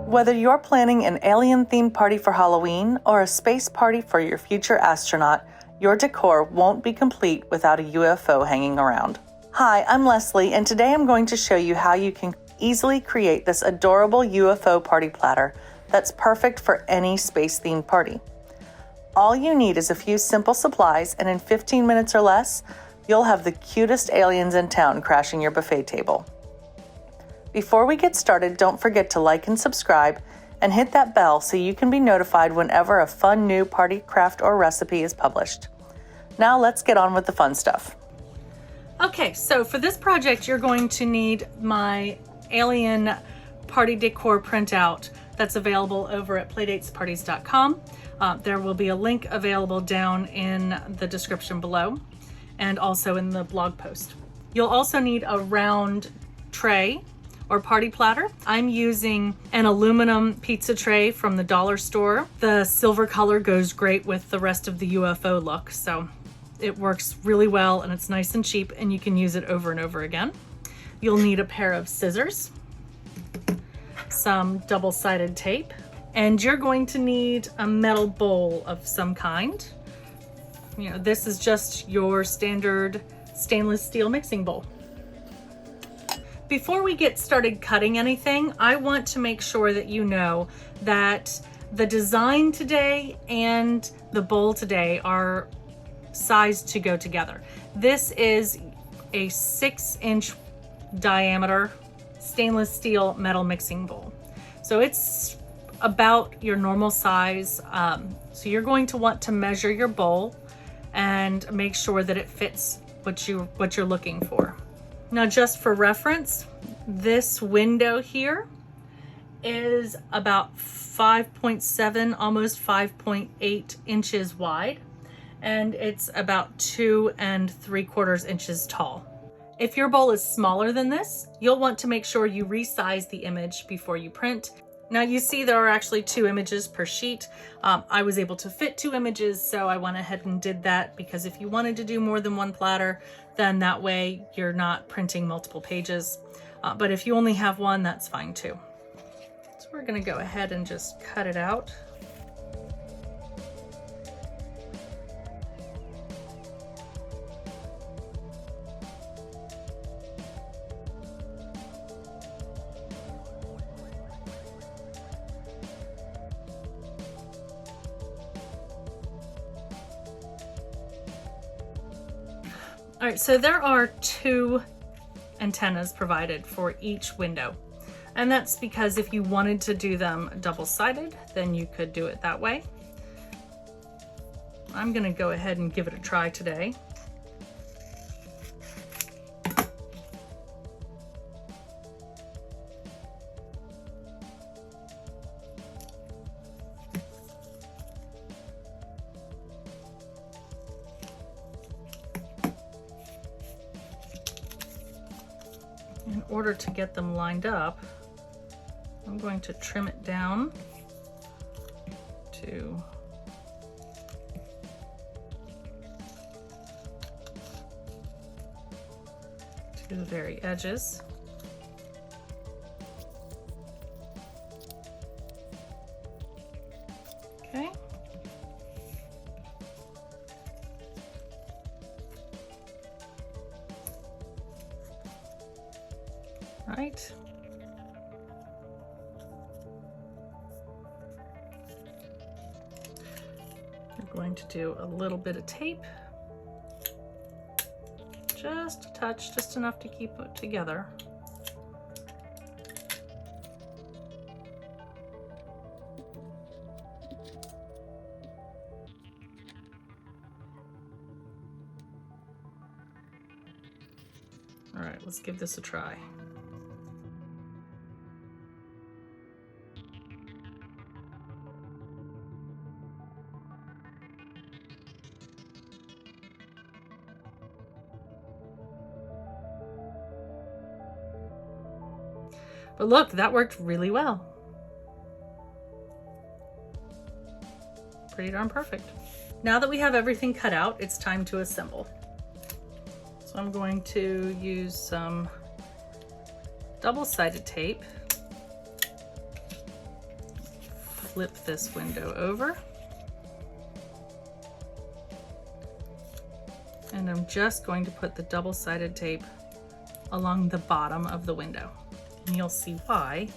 Whether you're planning an alien-themed party for Halloween or a space party for your future astronaut, your decor won't be complete without a UFO hanging around. Hi, I'm Leslie, and today I'm going to show you how you can easily create this adorable UFO party platter that's perfect for any space-themed party. All you need is a few simple supplies, and in 15 minutes or less, you'll have the cutest aliens in town crashing your buffet table. Before we get started, don't forget to like and subscribe and hit that bell so you can be notified whenever a fun new party craft or recipe is published. Now let's get on with the fun stuff. Okay, so for this project, you're going to need my alien party decor printout that's available over at playdatesparties.com. There will be a link available down in the description below and also in the blog post. You'll also need a round tray or party platter. I'm using an aluminum pizza tray from the dollar store. The silver color goes great with the rest of the UFO look, so it works really well and it's nice and cheap and you can use it over and over again. You'll need a pair of scissors, some double-sided tape, and you're going to need a metal bowl of some kind. You know, this is just your standard stainless steel mixing bowl. Before we get started cutting anything, I want to make sure that you know that the design today and the bowl today are sized to go together. This is a 6-inch diameter stainless steel metal mixing bowl. So it's about your normal size. So you're going to want to measure your bowl and make sure that it fits what you're looking for. Now, just for reference, this window here is about 5.7, almost 5.8 inches wide, and it's about 2 3/4 inches tall. If your bowl is smaller than this, you'll want to make sure you resize the image before you print. Now you see there are actually 2 images per sheet. I was able to fit 2 images, so I went ahead and did that because if you wanted to do more than one platter, then that way you're not printing multiple pages. But if you only have one, that's fine too. So we're gonna go ahead and just cut it out. All right, so there are 2 antennas provided for each window. And that's because if you wanted to do them double-sided, then you could do it that way. I'm gonna go ahead and give it a try today. In order to get them lined up, I'm going to trim it down to the very edges. Okay. Right. We're going to do a little bit of tape, just a touch, just enough to keep it together. All right, let's give this a try. But look, that worked really well. Pretty darn perfect. Now that we have everything cut out, it's time to assemble. So I'm going to use some double-sided tape flip this window over. And I'm just going to put the double-sided tape along the bottom of the window. And you'll see why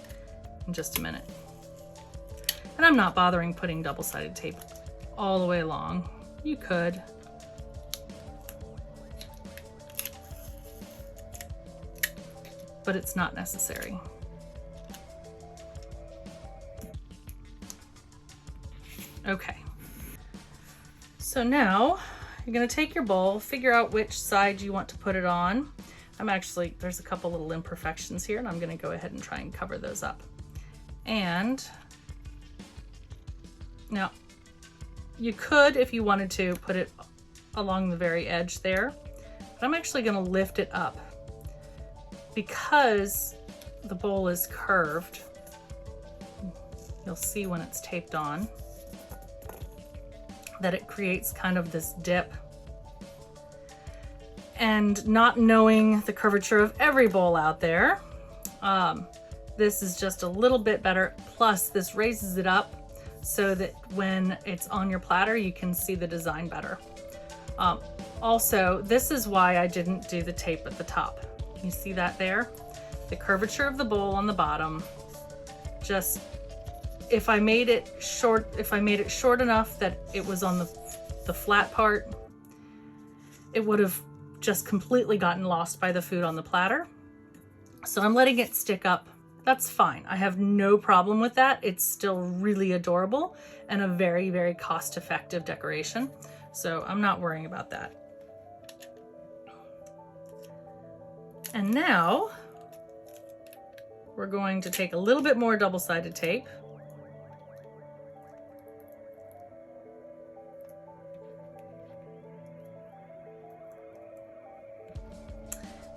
in just a minute. And I'm not bothering putting double-sided tape all the way along. You could. But it's not necessary. Okay. So now you're going to take your bowl, figure out which side you want to put it on. There's a couple little imperfections here, and I'm going to go ahead and try and cover those up. And now you could, if you wanted to, put it along the very edge there, but I'm actually going to lift it up because the bowl is curved. You'll see when it's taped on that it creates kind of this dip. And not knowing the curvature of every bowl out there, this is just a little bit better. Plus, this raises it up so that when it's on your platter, you can see the design better. Also, this is why I didn't do the tape at the top. You see that there? The curvature of the bowl on the bottom. Just, if I made it short enough that it was on the flat part, it would have just completely gotten lost by the food on the platter. So I'm letting it stick up. That's fine. I have no problem with that. It's still really adorable and a very, very cost-effective decoration. So I'm not worrying about that. And now we're going to take a little bit more double-sided tape.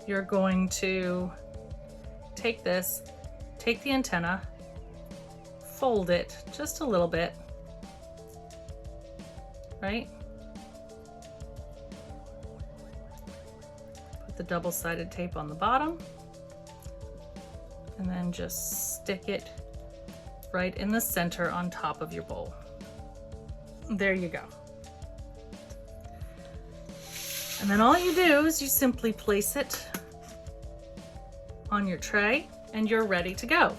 You're going to take this, take the antenna, fold it just a little bit, right? Put the double-sided tape on the bottom, and then just stick it right in the center on top of your bowl. There you go. And then all you do is you simply place it on your tray and you're ready to go.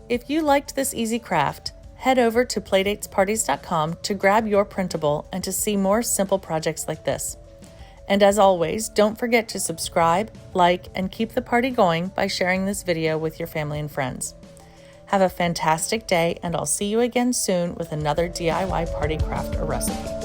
If you liked this easy craft, head over to playdatesparties.com to grab your printable and to see more simple projects like this. And as always, don't forget to subscribe, like, and keep the party going by sharing this video with your family and friends. Have a fantastic day, and I'll see you again soon with another DIY party craft or recipe.